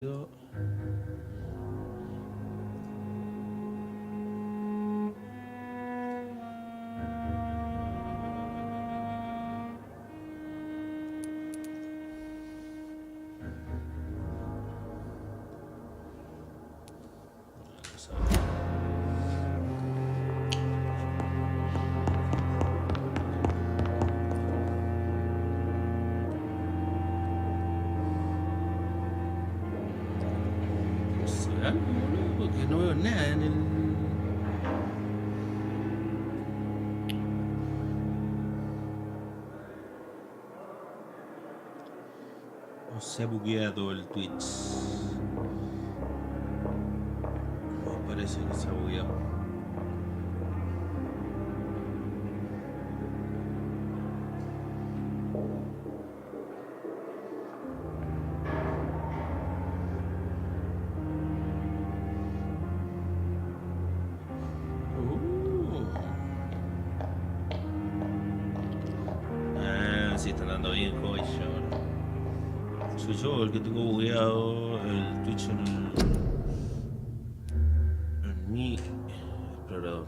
Yo- ¿Será algo, boludo? Porque no veo nada en el. O se ha bugueado el Twitch. Me parece que se ha bugueado. Sí, está andando bien, joven. Soy yo el que tengo bugueado el Twitch en mi explorador.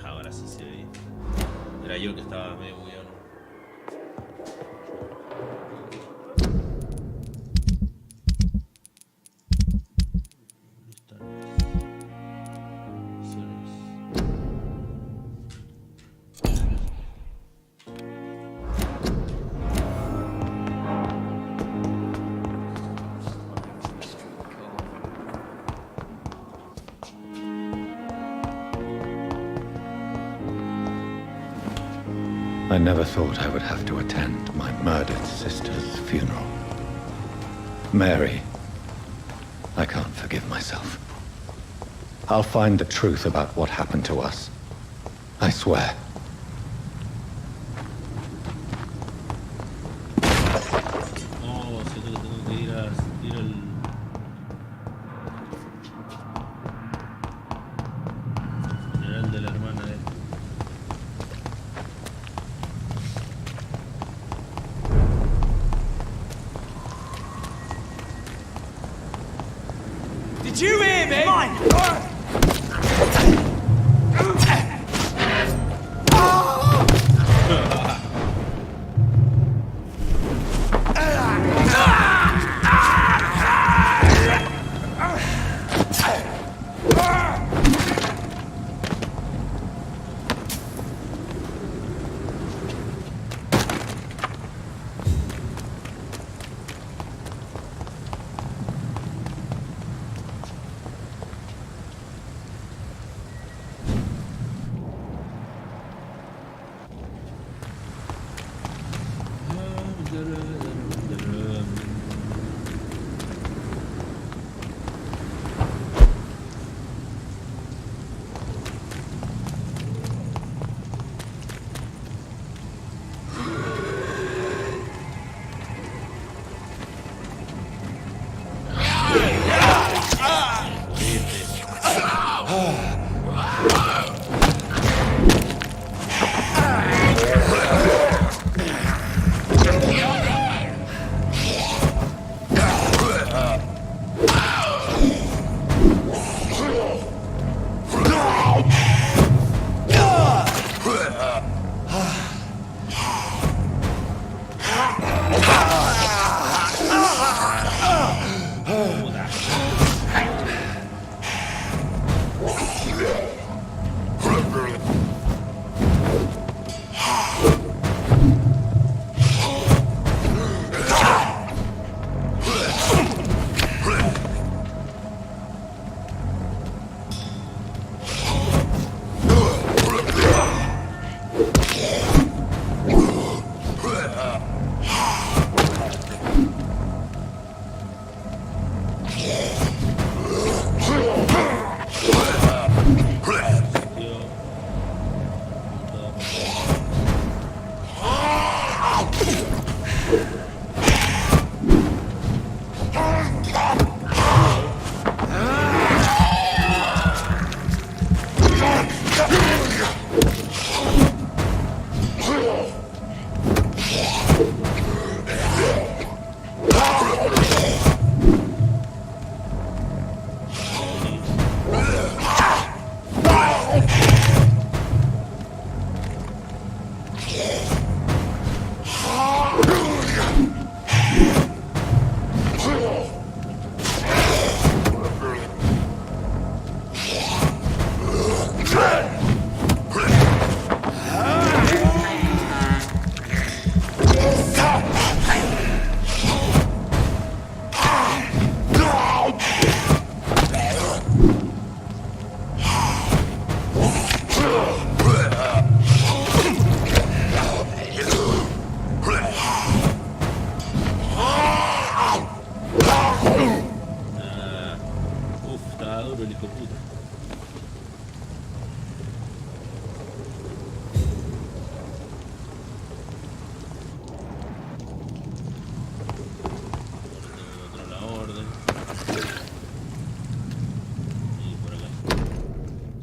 Ahora sí se ve. Era yo el que estaba medio bugueado, ¿no? I never thought I would have to attend my murdered sister's funeral. Mary, I can't forgive myself. I'll find the truth about what happened to us. I swear. Oh, siento que tengo que ir a asistir al funeral de la hermana de él. Did you hear me? Mine! hijo de puta. Otra la orden. Y por acá.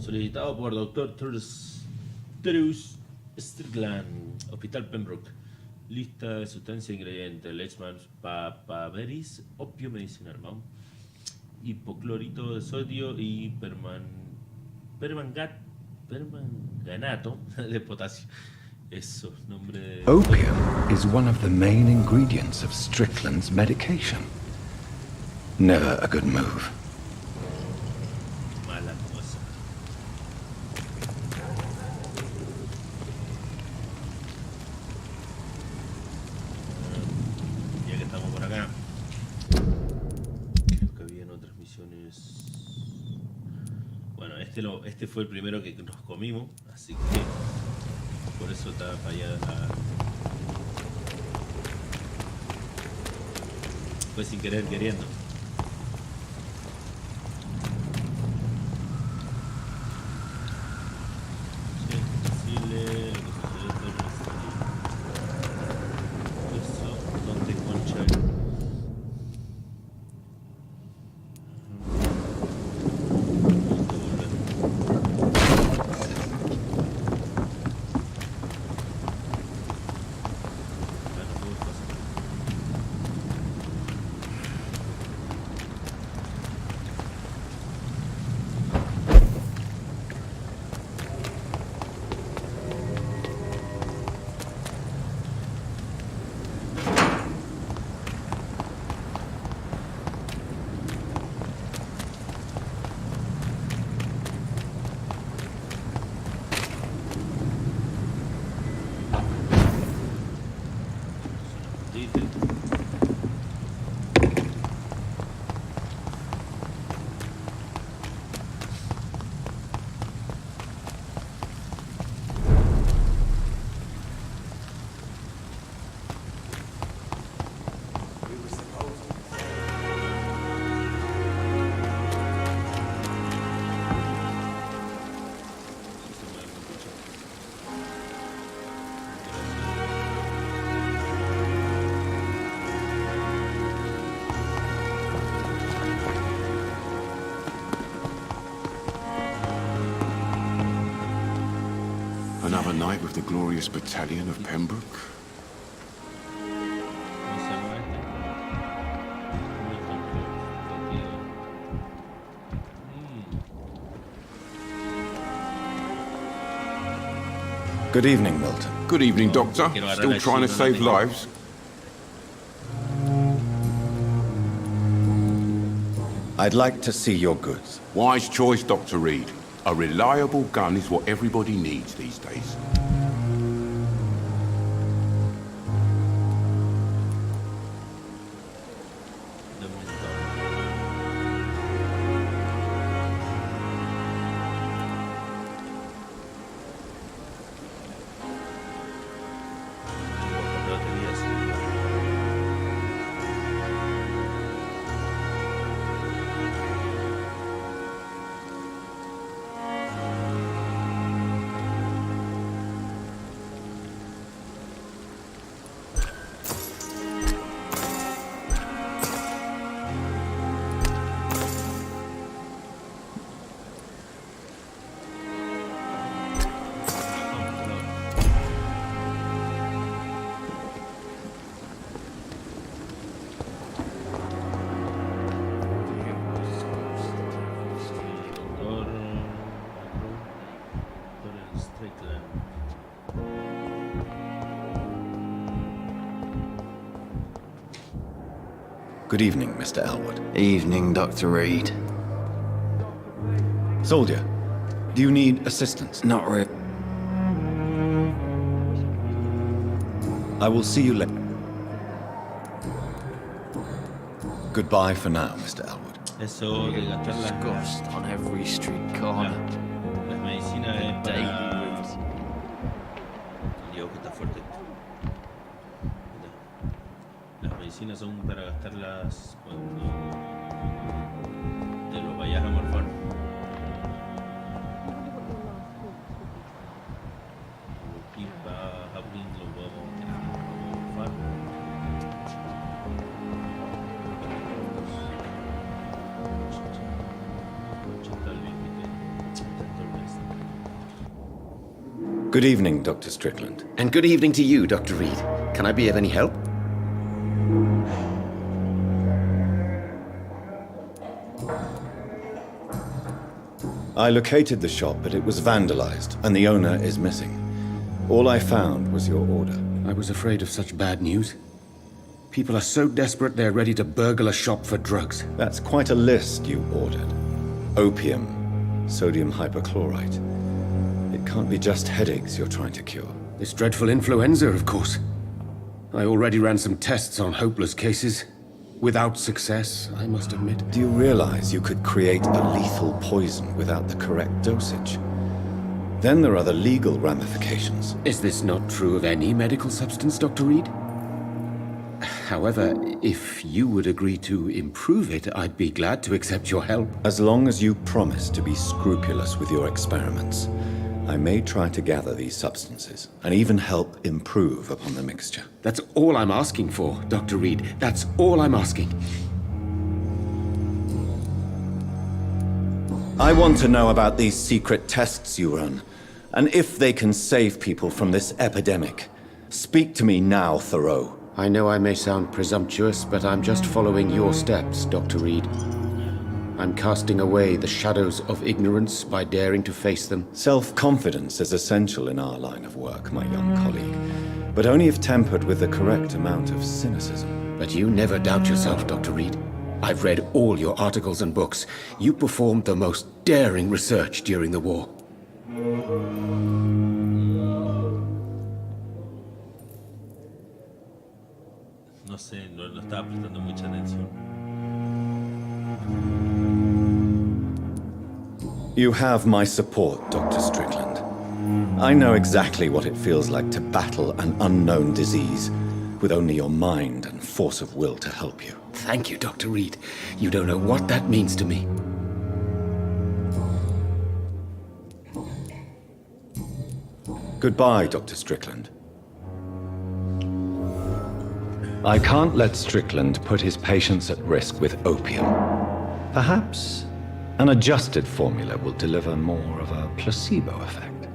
Solicitado por Dr. Terus Strickland, Hospital Pembroke. Lista de sustancia e ingredientes: Leishman papaveris, opio medicinal, vamos. Hipoclorito de sodio y permanganato de potasio. Eso, nombre de... Opium is one of the main ingredients of Strickland's medication. Never a good move. Mala cosa. Ya que estamos por acá, creo que habían otras misiones. Bueno, este fue el primero que nos comimos, así que por eso está fallada la... Fue sin querer queriendo. Sí, Chile, lo que sucedió en eso, donde concha. Another night with the glorious battalion of Pembroke. ¿Cómo se llama este? Good evening, Milton. Good evening, Doctor. Quiero agarrar Still la trying to china, save no tengo. lives? I'd like to see your goods. Wise choice, Dr. Reed. A reliable gun is what everybody needs these days. Good evening, Mr. Elwood. Evening, Dr. Reed. Soldier, do you need assistance? Not really. I will see you later. Goodbye for now, Mr. Elwood. Eso de gastar Disgust on every street corner. las medicinas es Daily para... route. Dios, que está fuerte esto. Mira, las medicinas son para gastarlas cuando te los vayas a morfar. Good evening, Dr. Strickland. And good evening to you, Dr. Reed. Can I be of any help? I located the shop, but it was vandalized, and the owner is missing. All I found was your order. I was afraid of such bad news. People are so desperate they're ready to burgle a shop for drugs. That's quite a list you ordered. Opium, sodium hypochlorite. It can't be just headaches you're trying to cure. This dreadful influenza, of course. I already ran some tests on hopeless cases. Without success, I must admit. Do you realize you could create a lethal poison without the correct dosage? Then there are the legal ramifications. Is this not true of any medical substance, Dr. Reed? However, if you would agree to improve it, I'd be glad to accept your help. As long as you promise to be scrupulous with your experiments, I may try to gather these substances, and even help improve upon the mixture. That's all I'm asking for, Dr. Reed. That's all I'm asking. I want to know about these secret tests you run, and if they can save people from this epidemic. Speak to me now, Thoreau. I know I may sound presumptuous, but I'm just following your steps, Dr. Reed. I'm casting away the shadows of ignorance by daring to face them. Self-confidence is essential in our line of work, my young colleague, but only if tempered with the correct amount of cynicism. But you never doubt yourself, Dr. Reed. I've read all your articles and books. You performed the most daring research during the war. No sé, no estaba prestando mucha atención. You have my support, Dr. Strickland. I know exactly what it feels like to battle an unknown disease with only your mind and force of will to help you. Thank you, Dr. Reed. You don't know what that means to me. Goodbye, Dr. Strickland. I can't let Strickland put his patients at risk with opium. Perhaps an adjusted formula will deliver more of a placebo effect.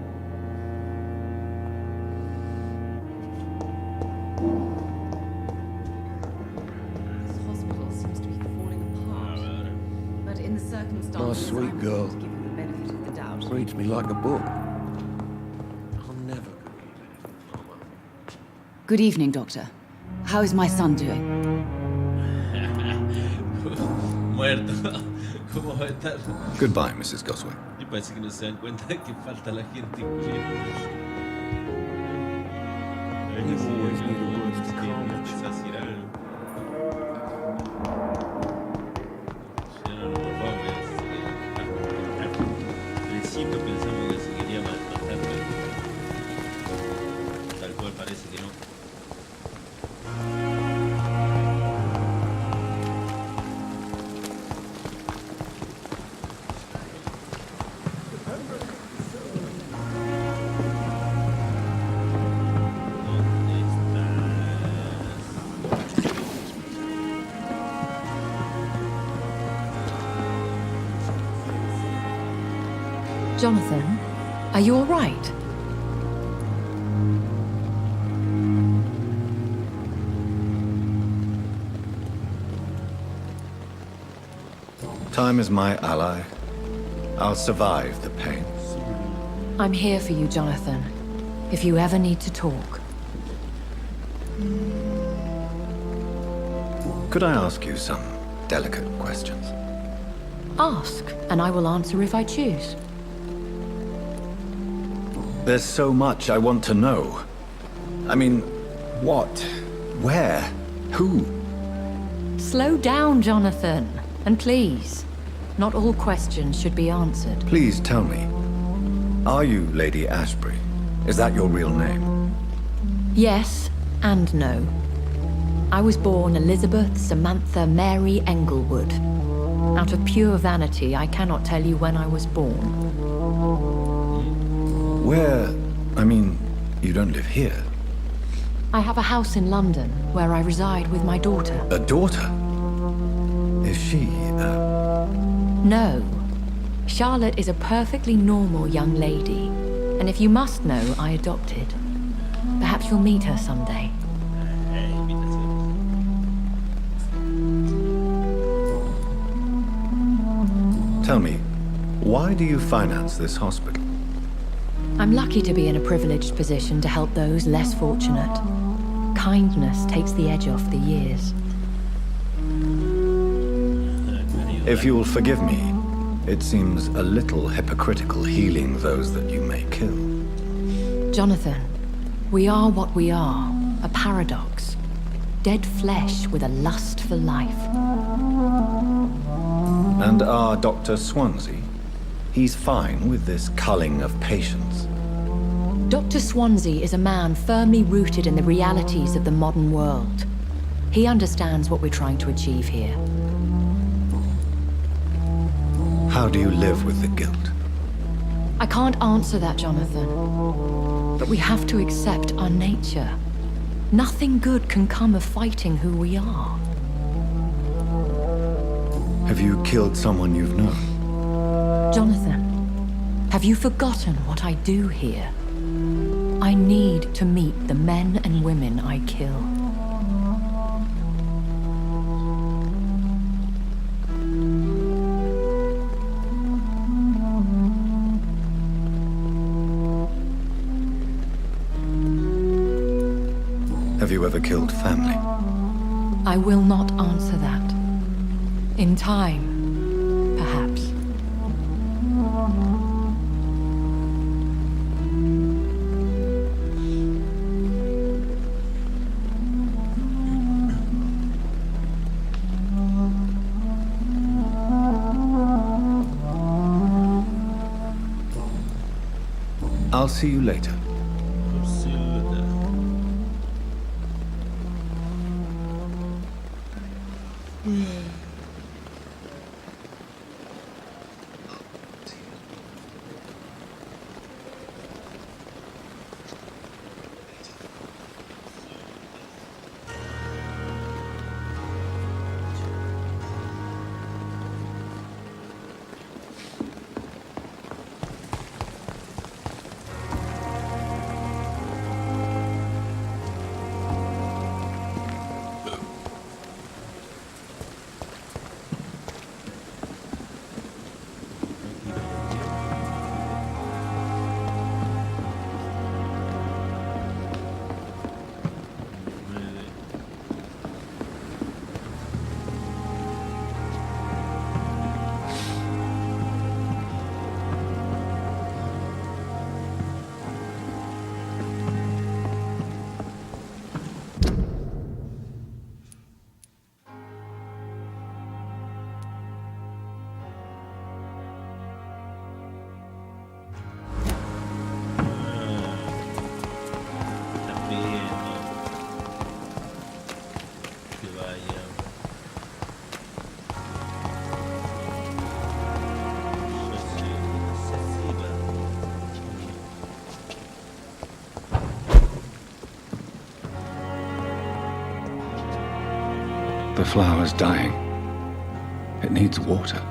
This hospital seems to be falling apart. But in the circumstances, My sweet I will girl. give you the benefit of the doubt. Reads me like a book. I'm never good. Good evening, Doctor. How is my son doing? Muerto. ¿Cómo va a estar? Goodbye, Mrs. Goswick. Y parece que no se dan cuenta de que falta la gente. always need the words to calm it. Empieza a decir algo. Ya no, por favor, al principio pensamos que se quería matar, pero tal cual parece que no. Jonathan, are you all right? Time is my ally. I'll survive the pain. I'm here for you, Jonathan. If you ever need to talk. Could I ask you some delicate questions? Ask, and I will answer if I choose. There's so much I want to know. I mean, what? Where? Who? Slow down, Jonathan. And please, not all questions should be answered. Please tell me. Are you Lady Ashbury? Is that your real name? Yes and no. I was born Elizabeth Samantha Mary Englewood. Out of pure vanity, I cannot tell you when I was born. Where? I mean, you don't live here. I have a house in London where I reside with my daughter. A daughter? Is she, No. Charlotte is a perfectly normal young lady. And if you must know, I adopted. Perhaps you'll meet her someday. Invitaciones. Tell me, why do you finance this hospital? I'm lucky to be in a privileged position to help those less fortunate. Kindness takes the edge off the years. If you'll forgive me, it seems a little hypocritical healing those that you may kill. Jonathan, we are what we are, a paradox. Dead flesh with a lust for life. And our Dr. Swansea? He's fine with this culling of patients. Dr. Swansea is a man firmly rooted in the realities of the modern world. He understands what we're trying to achieve here. How do you live with the guilt? I can't answer that, Jonathan. But we have to accept our nature. Nothing good can come of fighting who we are. Have you killed someone you've known? Jonathan, have you forgotten what I do here? I need to meet the men and women I kill. Have you ever killed family? I will not answer that. In time, perhaps. I'll see you later. The flower's dying. It needs water.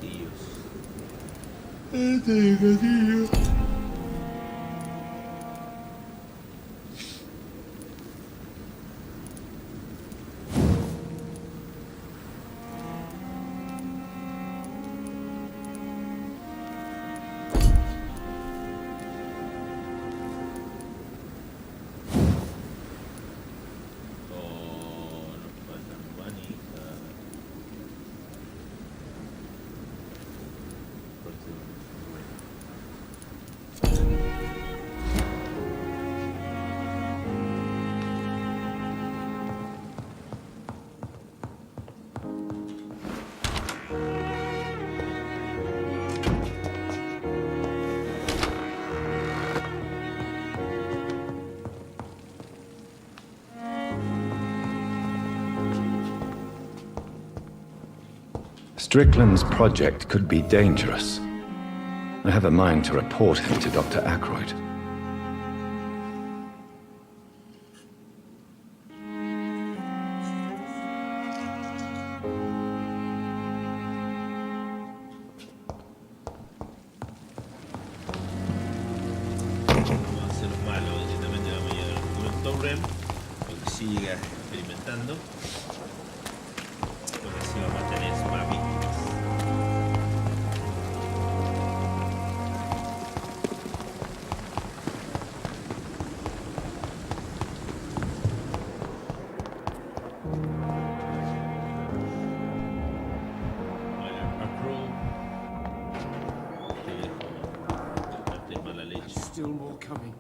castillos. Strickland's project could be dangerous. I have a mind to report him to Dr. Aykroyd. Vamos a hacer malo directamente, vamos a ir al torrent, porque sigue experimentando. Porque así vamos a tener más víctimas. Still more coming.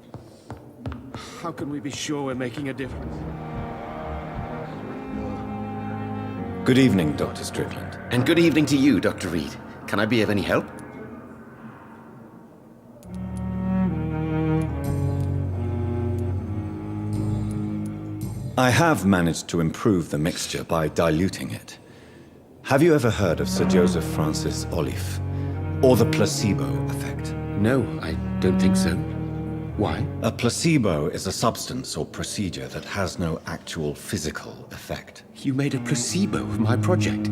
How can we be sure we're making a difference? Good evening, Dr. Strickland. And good evening to you, Dr. Reed. Can I be of any help? I have managed to improve the mixture by diluting it. Have you ever heard of Sir Joseph Francis Olive, or the placebo effect? No, I don't think so. Why? A placebo is a substance or procedure that has no actual physical effect. You made a placebo of my project.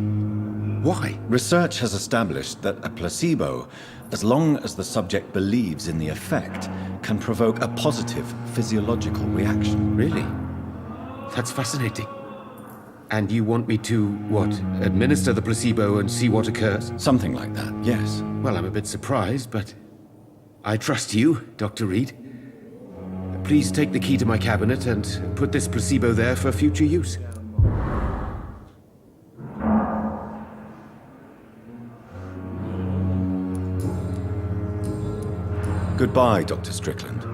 Why? Research has established that a placebo, as long as the subject believes in the effect, can provoke a positive physiological reaction. Really? That's fascinating. And you want me to, what, administer the placebo and see what occurs? Something like that, yes. Well, I'm a bit surprised, but I trust you, Dr. Reed. Please take the key to my cabinet and put this placebo there for future use. Goodbye, Dr. Strickland.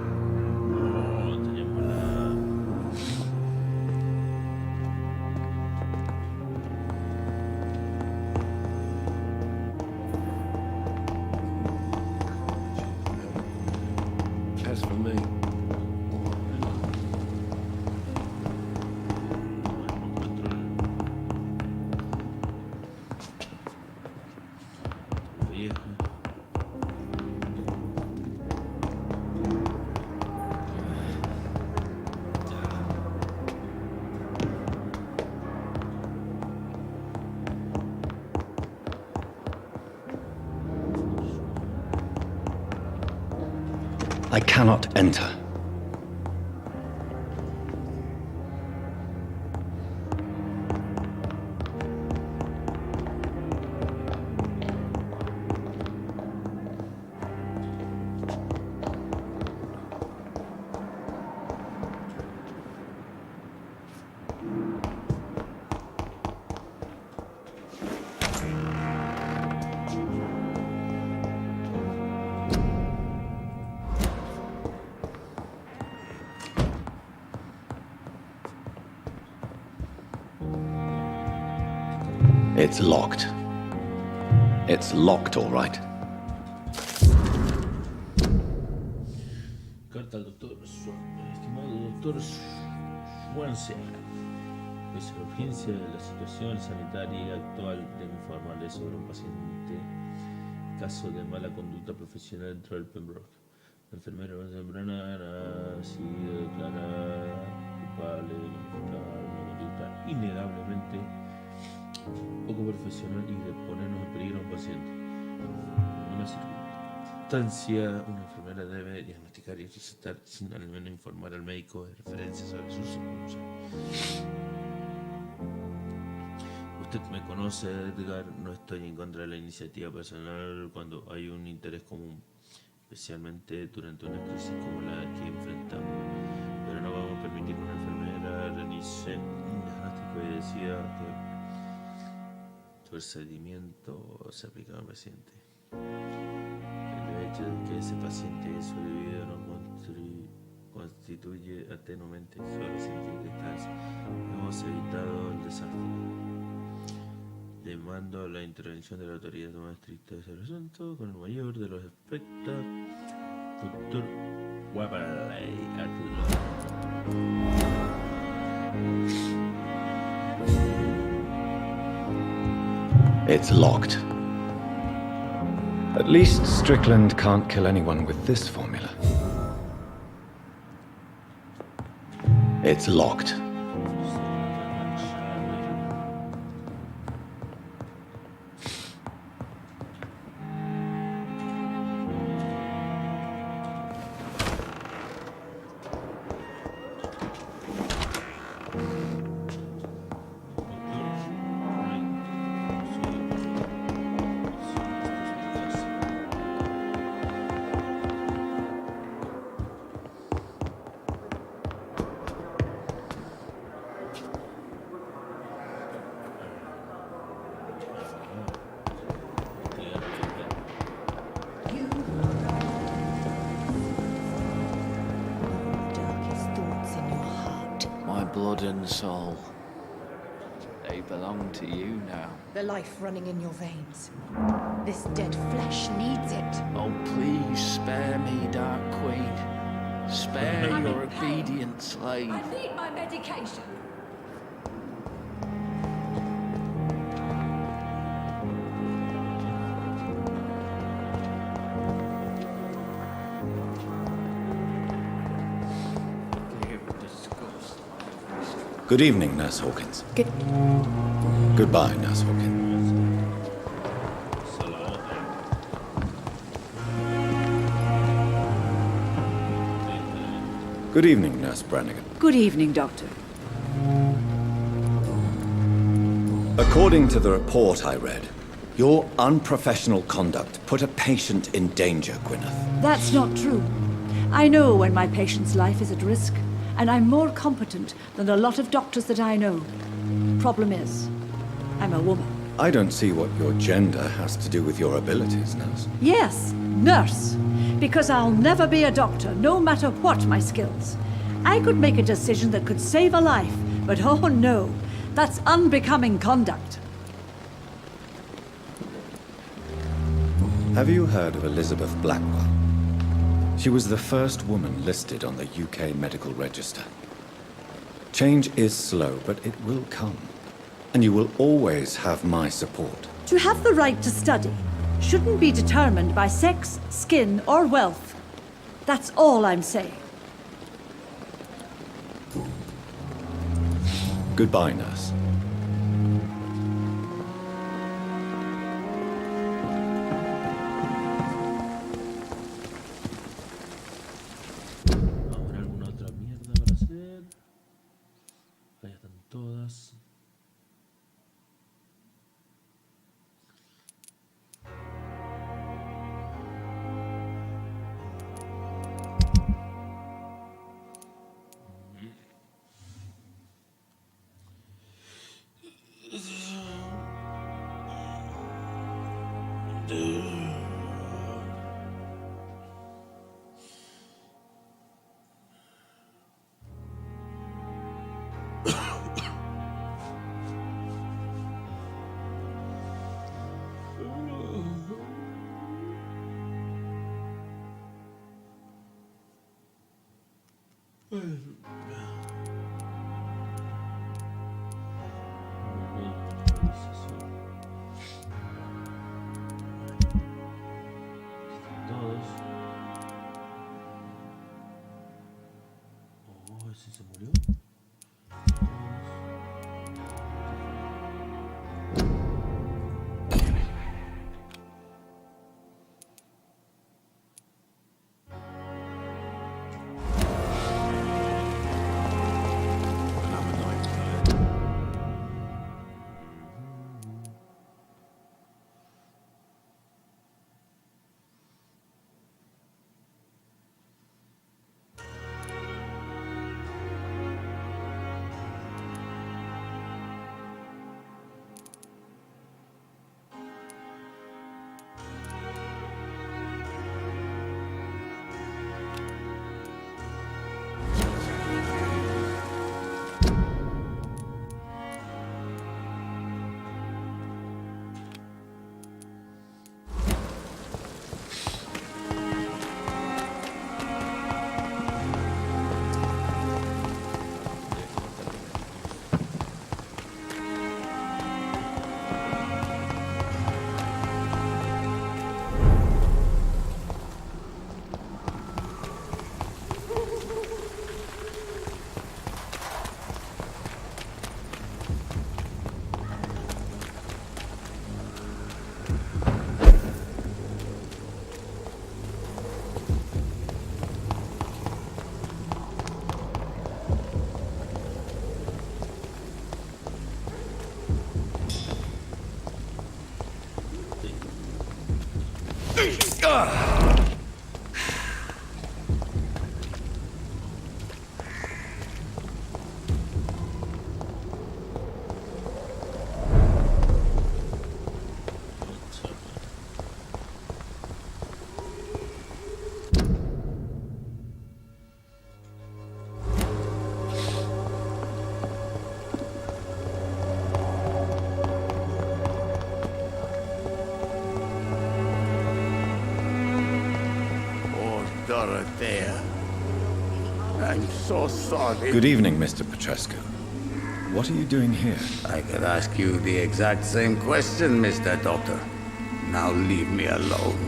As for me, I cannot enter. It's locked. It's locked, all right. Carta al doctor estimado doctor Schwanze. Pese a la urgencia de la situación sanitaria actual, debo informarle sobre un paciente caso de mala conducta profesional dentro del Pembroke. La enfermera más temprana ha sido declarada culpable de manifestar una conducta innegablemente poco profesional y de ponernos en peligro a un paciente. En una circunstancia, una enfermera debe diagnosticar y recetar sin al menos informar al médico de referencia sobre sus síntomas. Usted me conoce, Edgar, no estoy en contra de la iniciativa personal cuando hay un interés común, especialmente durante una crisis como la que enfrentamos. Pero no vamos a permitir que una enfermera realice un diagnóstico y decida que el procedimiento se aplica al paciente. El hecho de que ese paciente haya sobrevivido no constituye atenuante solo sentir que hemos evitado el desastre. Le mando la intervención de la autoridad más estricta de ese asunto con el mayor de los espectros, Dr. Waverley. It's locked. At least Strickland can't kill anyone with this formula. It's locked. Blood and soul. They belong to you now. The life running in your veins. This dead flesh needs it. Oh, please spare me, Dark Queen. Spare your obedient slave. I need my medication. Good evening, Nurse Hawkins. Goodbye, Nurse Hawkins. Good evening, Nurse Brannigan. Good evening, Doctor. According to the report I read, your unprofessional conduct put a patient in danger, Gwyneth. That's not true. I know when my patient's life is at risk, and I'm more competent than a lot of doctors that I know. Problem is, I'm a woman. I don't see what your gender has to do with your abilities, Nurse. Yes, nurse. Because I'll never be a doctor, no matter what my skills. I could make a decision that could save a life, but oh no, that's unbecoming conduct. Have you heard of Elizabeth Blackwell? She was the first woman listed on the UK Medical Register. Change is slow, but it will come. And you will always have my support. To have the right to study shouldn't be determined by sex, skin, or wealth. That's all I'm saying. Goodbye, Nurse. ¿Habrá alguna otra mierda para hacer? Ahí están todas. Todos. Oh, ese se murió. Dorothea. I'm so sorry. Good evening, Mr. Petrescu. What are you doing here? I could ask you the exact same question, Mr. Doctor. Now leave me alone.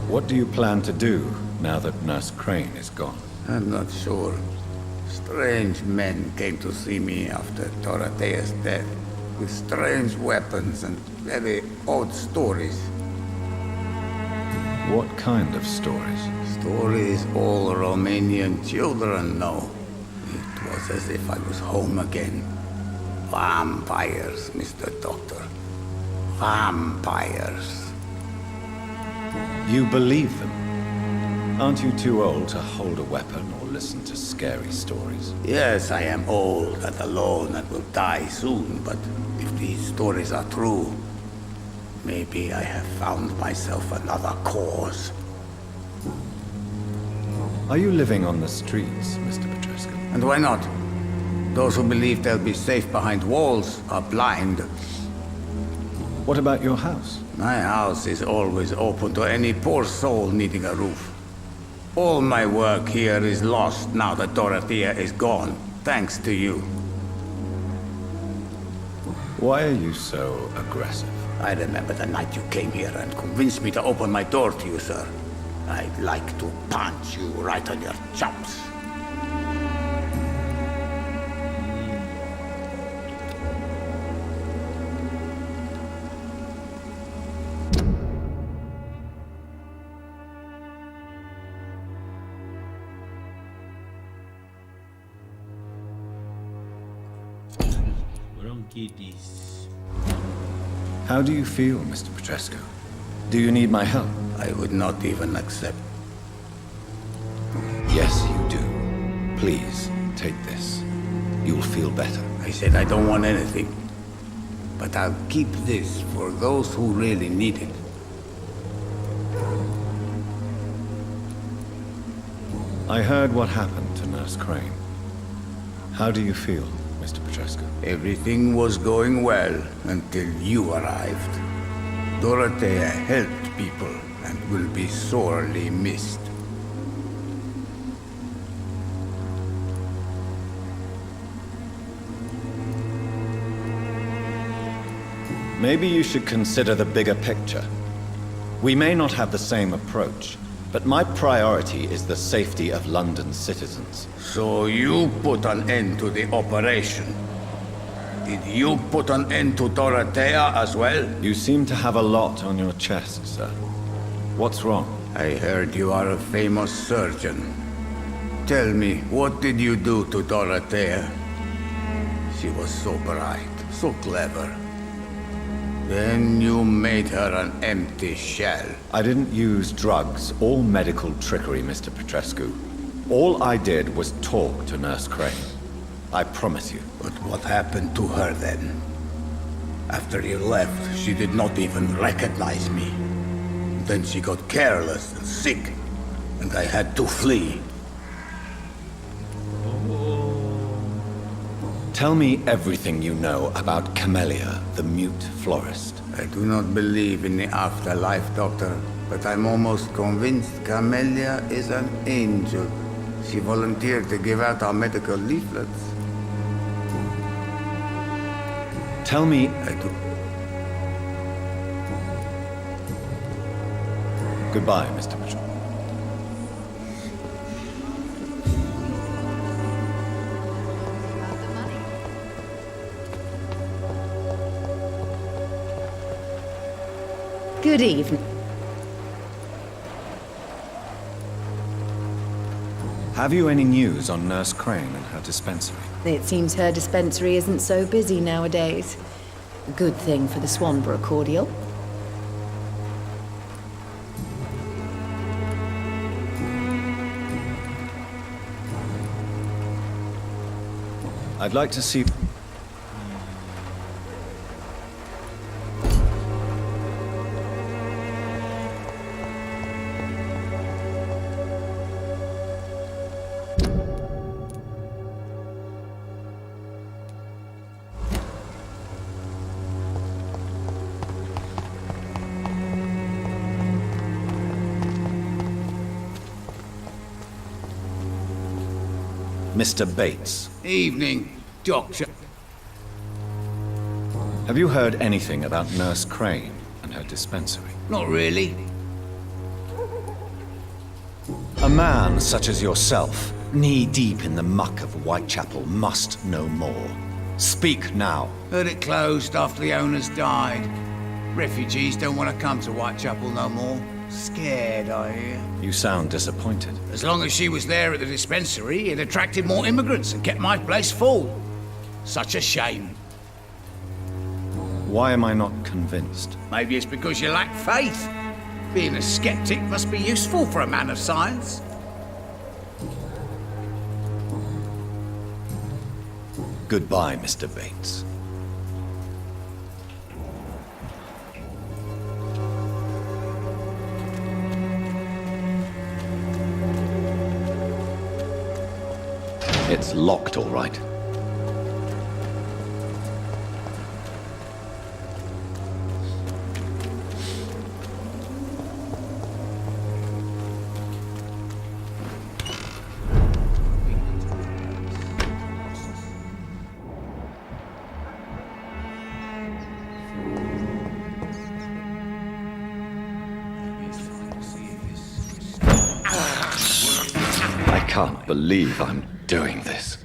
What do you plan to do now that Nurse Crane is gone? I'm not sure. Strange men came to see me after Dorothea's death, with strange weapons and very odd stories. What kind of stories? Stories all Romanian children know. It was as if I was home again. Vampires, Mr. Doctor. Vampires. You believe them? Aren't you too old to hold a weapon or listen to scary stories? Yes, I am old and alone and will die soon, but if these stories are true, maybe I have found myself another cause. Are you living on the streets, Mr. Petrescu? And why not? Those who believe they'll be safe behind walls are blind. What about your house? My house is always open to any poor soul needing a roof. All my work here is lost now that Dorothea is gone, thanks to you. Why are you so aggressive? I remember the night you came here and convinced me to open my door to you, sir. I'd like to punch you right on your chops. Bronchitis. How do you feel, Mr. Petrescu? Do you need my help? I would not even accept. Yes, you do. Please, take this. You'll feel better. I said I don't want anything. But I'll keep this for those who really need it. I heard what happened to Nurse Crane. How do you feel, Mr. Petrescu? Everything was going well until you arrived. Dorothea helped people and will be sorely missed. Maybe you should consider the bigger picture. We may not have the same approach, but my priority is the safety of London's citizens. So you put an end to the operation. Did you put an end to Dorothea as well? You seem to have a lot on your chest, sir. What's wrong? I heard you are a famous surgeon. Tell me, what did you do to Dorothea? She was so bright, so clever. Then you made her an empty shell. I didn't use drugs or medical trickery, Mr. Petrescu. All I did was talk to Nurse Crane. I promise you. But what happened to her then? After you left, she did not even recognize me. Then she got careless and sick, and I had to flee. Tell me everything you know about Camellia, the mute florist. I do not believe in the afterlife, Doctor, but I'm almost convinced Camellia is an angel. She volunteered to give out our medical leaflets. Tell me... I do. Goodbye, Mr. Mitchell. Good evening. Have you any news on Nurse Crane and her dispensary? It seems her dispensary isn't so busy nowadays. A good thing for the Swanborough cordial. I'd like to see... Mr. Bates. Evening, Doctor. Have you heard anything about Nurse Crane and her dispensary? Not really. A man such as yourself, knee-deep in the muck of Whitechapel, must know more. Speak now. Heard it closed after the owners died. Refugees don't want to come to Whitechapel no more. Scared, I hear. You sound disappointed. As long as she was there at the dispensary, it attracted more immigrants and kept my place full. Such a shame. Why am I not convinced? Maybe it's because you lack faith. Being a skeptic must be useful for a man of science. Goodbye, Mr. Bates. It's locked, all right. I can't believe I'm doing this.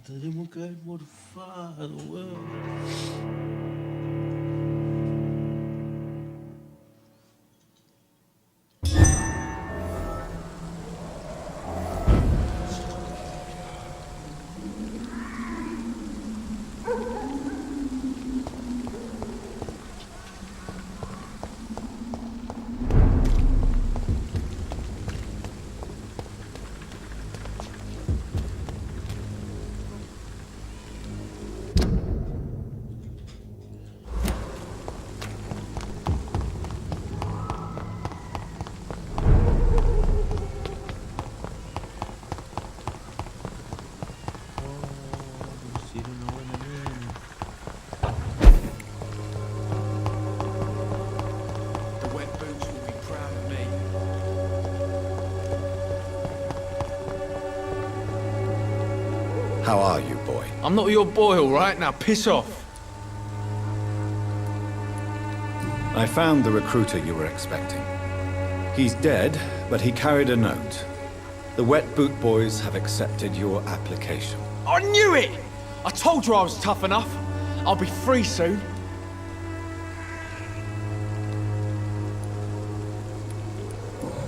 Tenemos que haber morfado, weón. How are you, boy? I'm not your boy, all right? Now piss off. I found the recruiter you were expecting. He's dead, but he carried a note. The Wet Boot Boys have accepted your application. I knew it! I told you I was tough enough. I'll be free soon.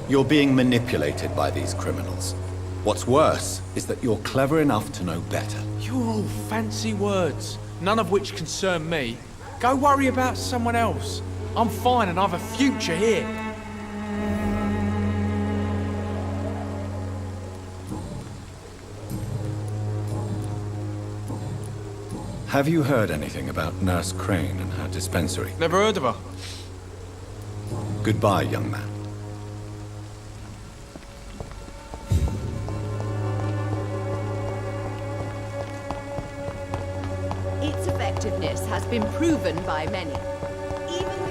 You're being manipulated by these criminals. What's worse is that you're clever enough to know better. You're all fancy words, none of which concern me. Go worry about someone else. I'm fine and I've a future here. Have you heard anything about Nurse Crane and her dispensary? Never heard of her. Goodbye, young man. Its effectiveness has been proven by many. Even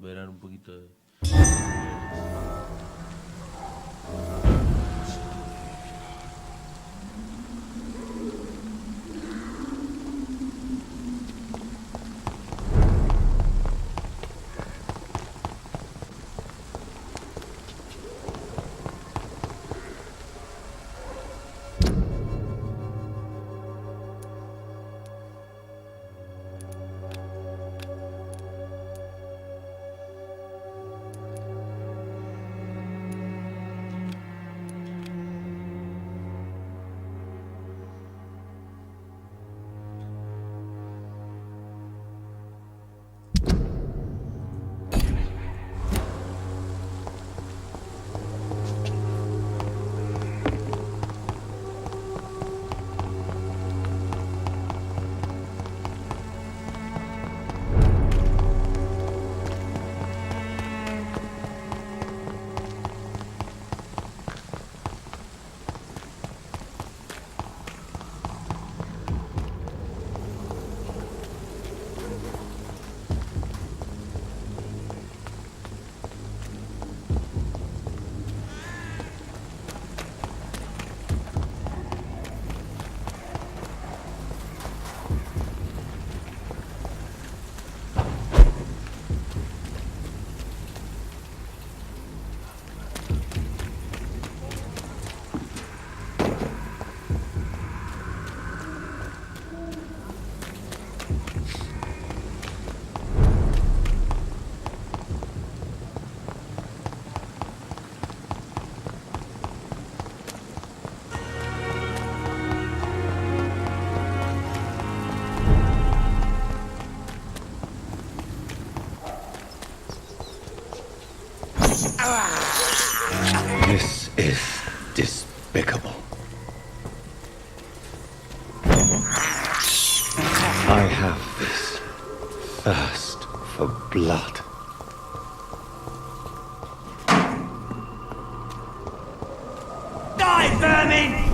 recuperar un poquito de... is despicable. I have this thirst for blood. Die, vermin!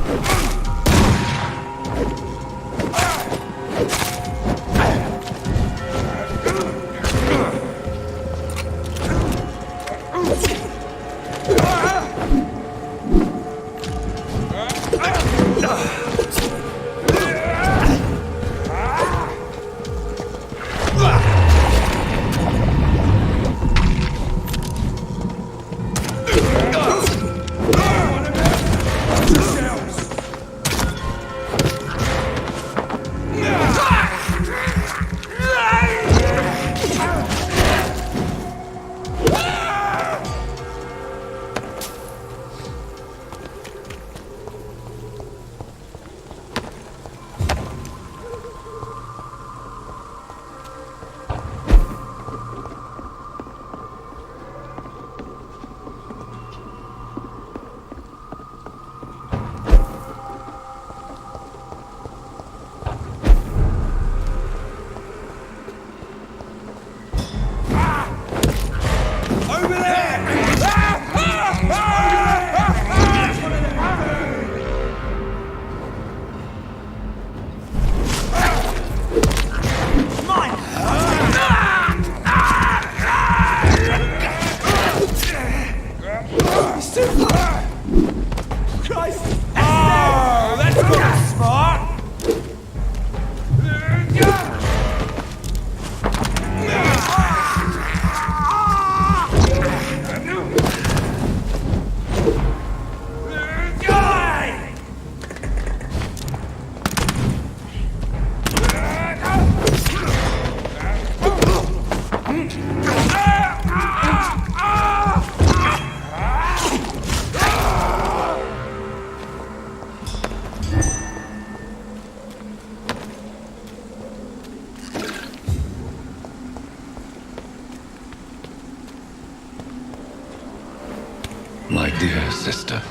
My dear sister,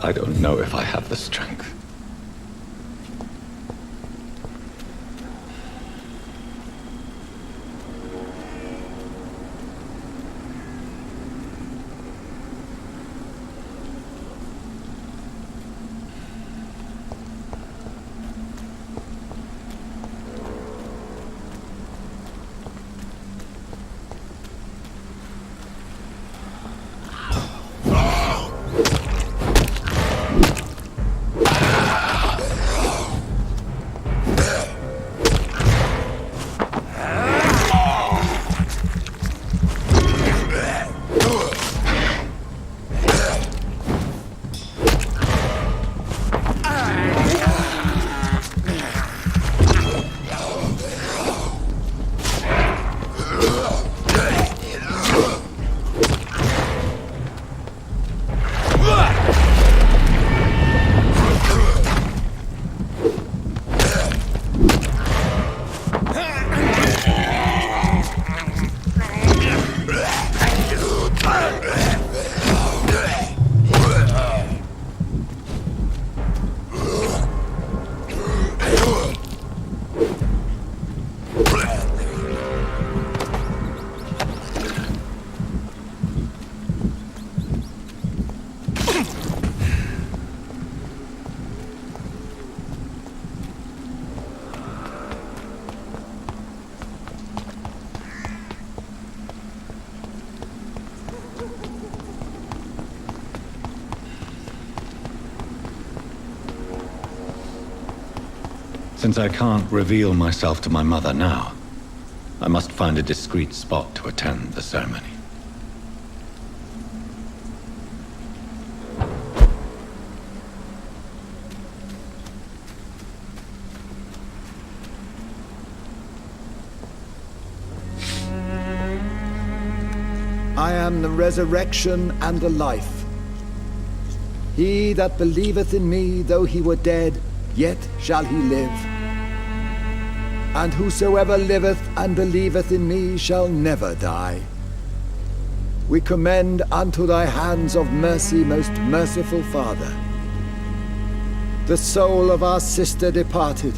I don't know if I have the strength. Since I can't reveal myself to my mother now, I must find a discreet spot to attend the ceremony. I am the resurrection and the life. He that believeth in me, though he were dead, yet shall he live. And whosoever liveth and believeth in me shall never die. we commend unto thy hands of mercy, most merciful Father, the soul of our sister departed,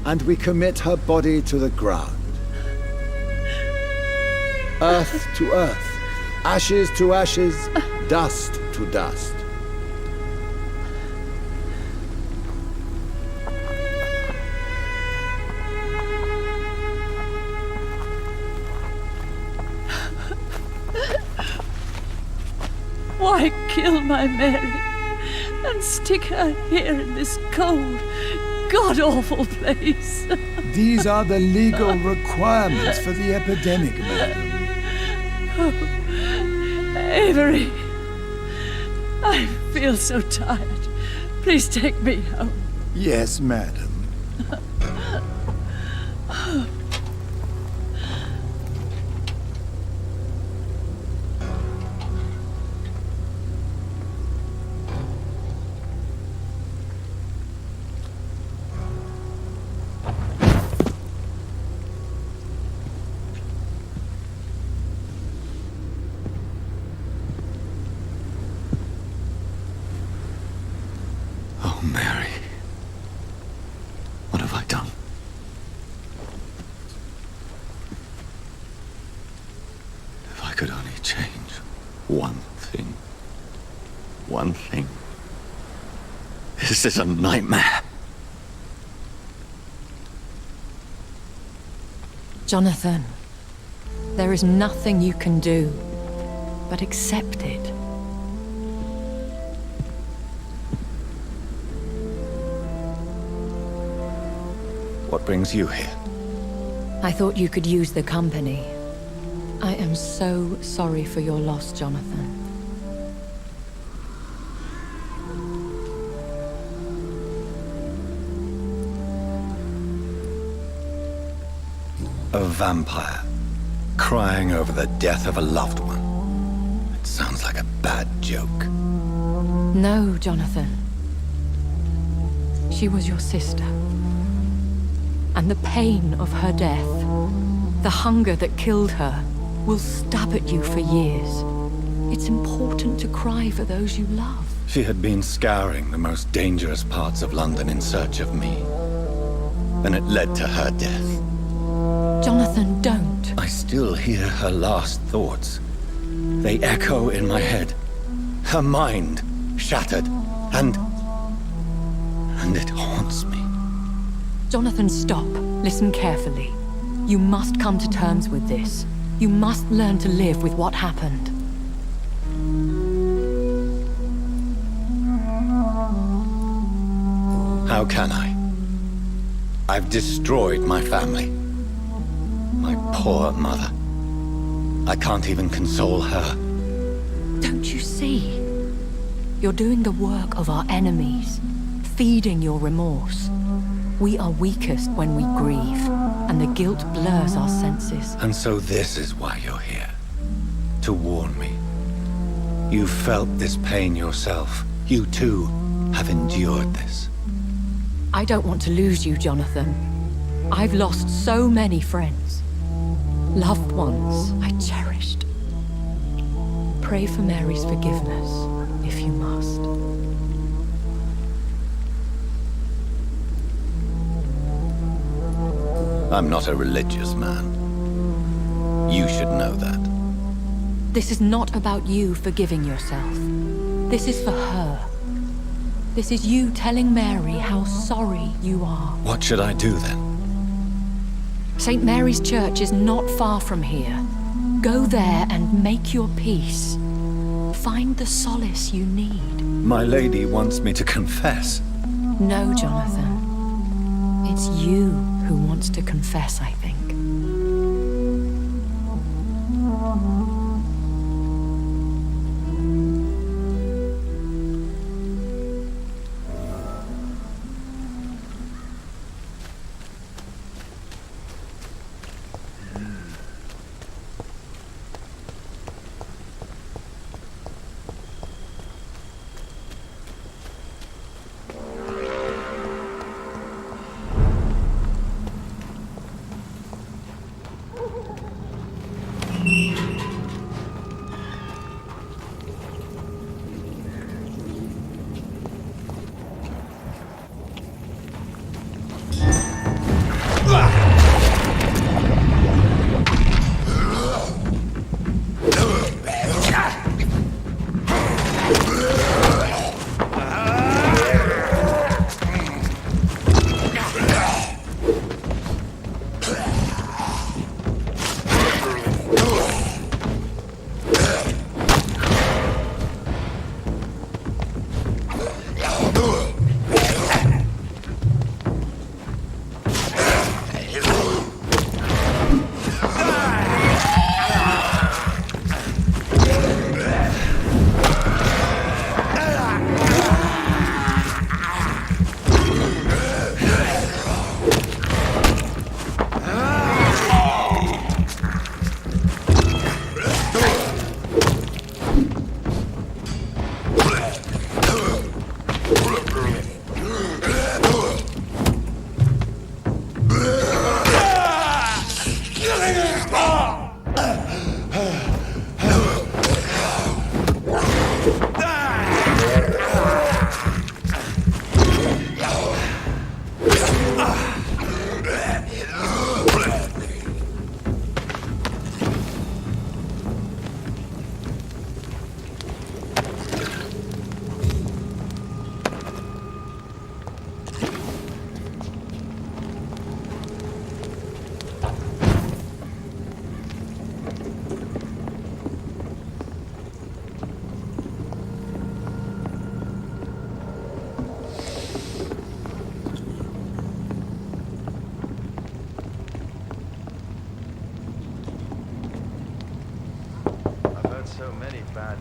and we commit her body to the ground. Earth to earth, ashes to ashes, dust to dust. Why kill my Mary and stick her here in this cold, god-awful place? These are the legal requirements for the epidemic, madam. Oh, Avery, I feel so tired. Please take me home. Yes, madam. Oh, Mary. What have I done? If I could only change one thing. One thing. This is a nightmare. Jonathan, there is nothing you can do but accept it. What brings you here? I thought you could use the company. I am so sorry for your loss, Jonathan. A vampire, crying over the death of a loved one. It sounds like a bad joke. No, Jonathan. She was your sister. And the pain of her death, the hunger that killed her, will stab at you for years. It's important to cry for those you love. She had been scouring the most dangerous parts of London in search of me. And it led to her death. Jonathan, don't. I still hear her last thoughts. They echo in my head. Her mind shattered, and it haunts me. Jonathan, stop. Listen carefully. You must come to terms with this. You must learn to live with what happened. How can I? I've destroyed my family. My poor mother. I can't even console her. Don't you see? You're doing the work of our enemies, feeding your remorse. We are weakest when we grieve, and the guilt blurs our senses. And so this is why you're here. To warn me. You've felt this pain yourself. You too have endured this. I don't want to lose you, Jonathan. I've lost so many friends. Loved ones I cherished. Pray for Mary's forgiveness, if you must. I'm not a religious man. You should know that. This is not about you forgiving yourself. This is for her. This is you telling Mary how sorry you are. What should I do then? St. Mary's Church is not far from here. Go there and make your peace. Find the solace you need. My lady wants me to confess. No, Jonathan. It's you who wants to confess, I think.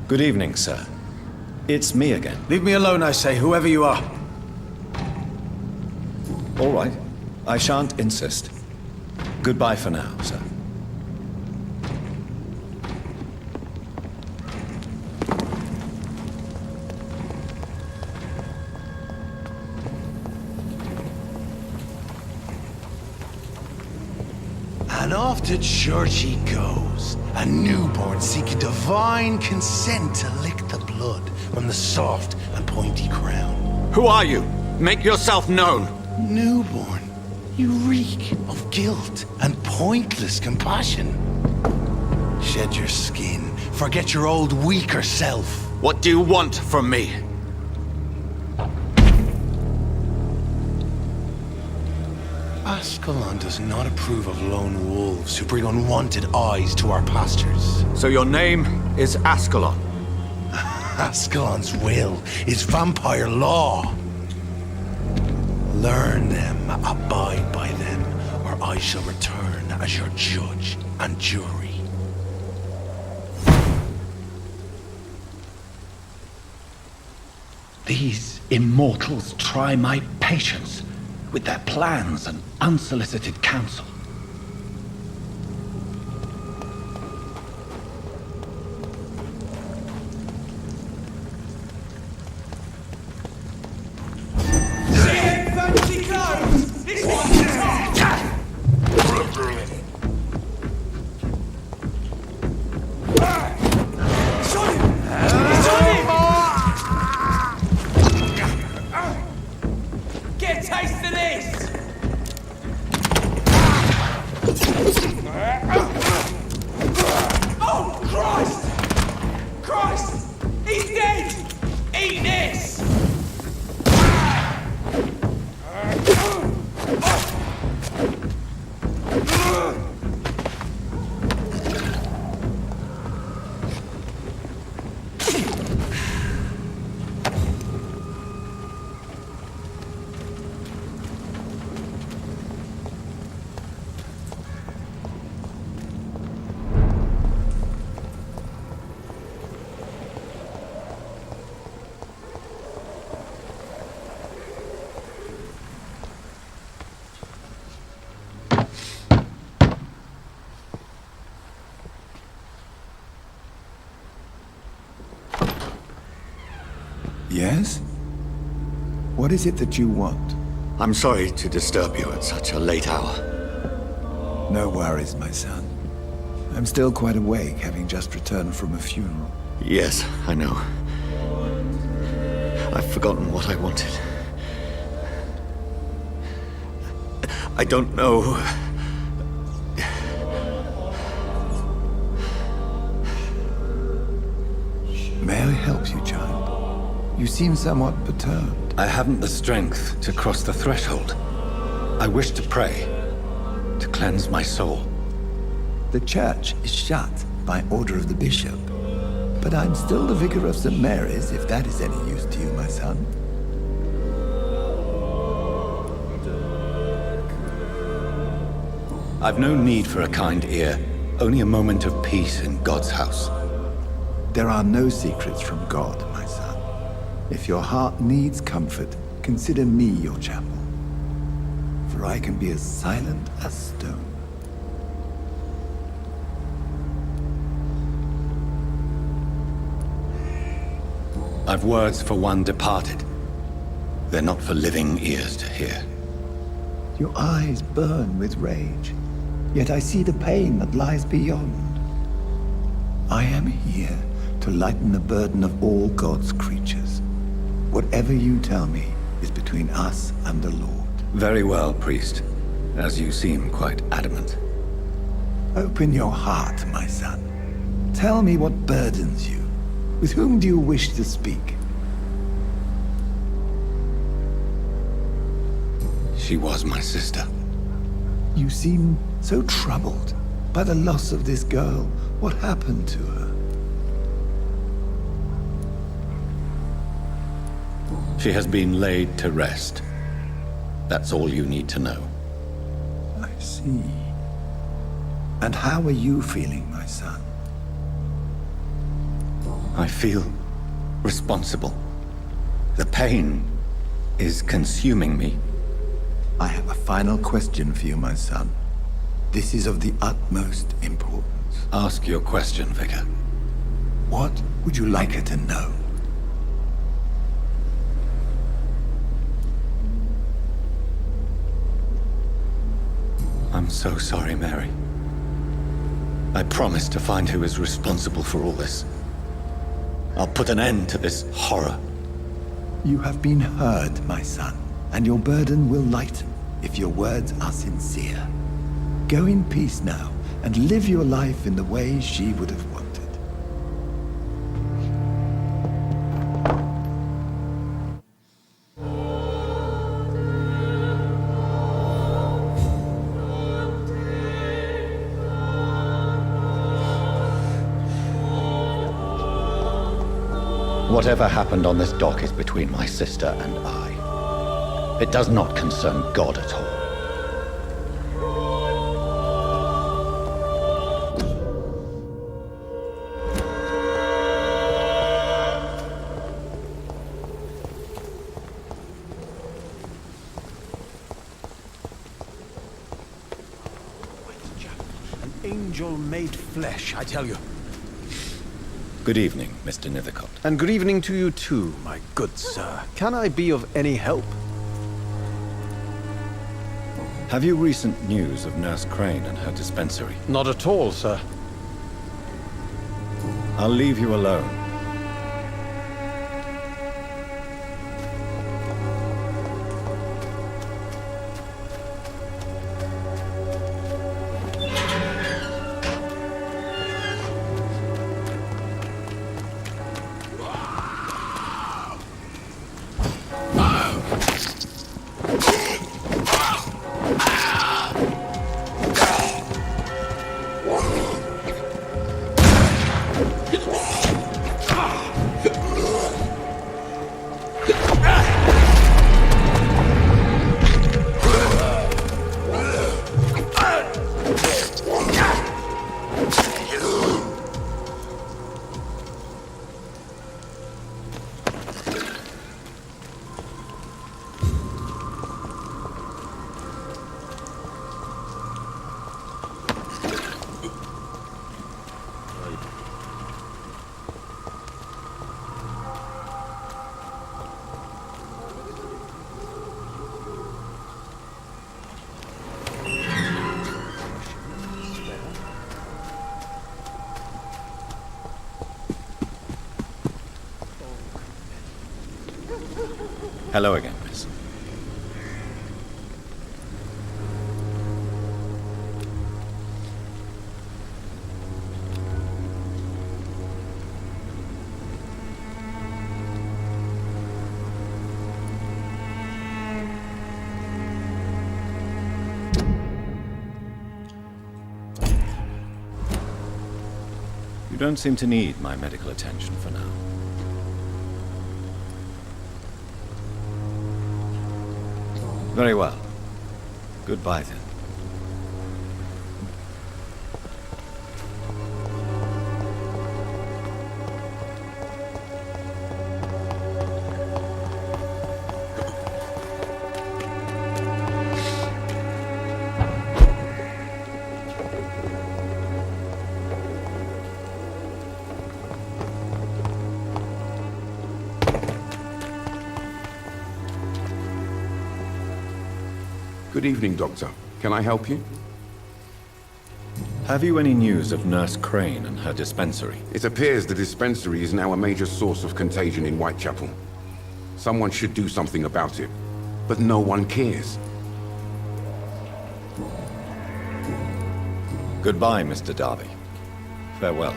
Good evening, sir. It's me again. Leave me alone, I say, whoever you are. All right. I shan't insist. Goodbye for now, sir. And off to church he goes, a newborn seeking divine consent to lick the blood from the soft and pointy crown. Who are you? Make yourself known. Newborn, you reek of guilt and pointless compassion. Shed your skin, forget your old weaker self. What do you want from me? Ascalon does not approve of lone wolves who bring unwanted eyes to our pastures. So your name is Ascalon? Ascalon's will is vampire law. Learn them, abide by them, or I shall return as your judge and jury. These immortals try my patience with their plans and unsolicited counsel. Get a taste of this! Oh, Christ! Christ! He's dead! Eat this! Yes? What is it that you want? I'm sorry to disturb you at such a late hour. No worries, my son. I'm still quite awake, having just returned from a funeral. Yes, I know. I've forgotten what I wanted. I don't know. May I help you, child? You seem somewhat perturbed. I haven't the strength to cross the threshold. I wish to pray, to cleanse my soul. The church is shut by order of the bishop. But I'm still the vicar of St. Mary's, if that is any use to you, my son. I've no need for a kind ear, only a moment of peace in God's house. There are no secrets from God, my son. If your heart needs comfort, consider me your chapel. For I can be as silent as stone. I've words for one departed. They're not for living ears to hear. Your eyes burn with rage, yet I see the pain that lies beyond. I am here to lighten the burden of all God's creatures. Whatever you tell me is between us and the Lord. Very well, priest, as you seem quite adamant. Open your heart, my son. Tell me what burdens you. With whom do you wish to speak? She was my sister. You seem so troubled by the loss of this girl. What happened to her? She has been laid to rest. That's all you need to know. I see. And how are you feeling, my son? I feel responsible. The pain is consuming me. I have a final question for you, my son. This is of the utmost importance. Ask your question, Vicar. What would you like her to know? I'm so sorry, Mary. I promise to find who is responsible for all this. I'll put an end to this horror. You have been heard, my son, and your burden will lighten if your words are sincere. Go in peace now, and live your life in the way she would have wanted. Whatever happened on this dock is between my sister and I. It does not concern God at all. An angel made flesh, I tell you. Good evening, Mr. Nethercott. And good evening to you too, my good sir. Can I be of any help? Have you recent news of Nurse Crane and her dispensary? Not at all, sir. I'll leave you alone. Hello again, miss. You don't seem to need my medical attention for now. Very well. Goodbye, then. Good evening, Doctor. Can I help you? Have you any news of Nurse Crane and her dispensary? It appears the dispensary is now a major source of contagion in Whitechapel. Someone should do something about it, but no one cares. Goodbye, Mr. Darby. Farewell.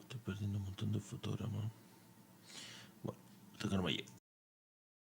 Estoy perdiendo un montón de fotogramas. Bueno, hasta que no me llegue.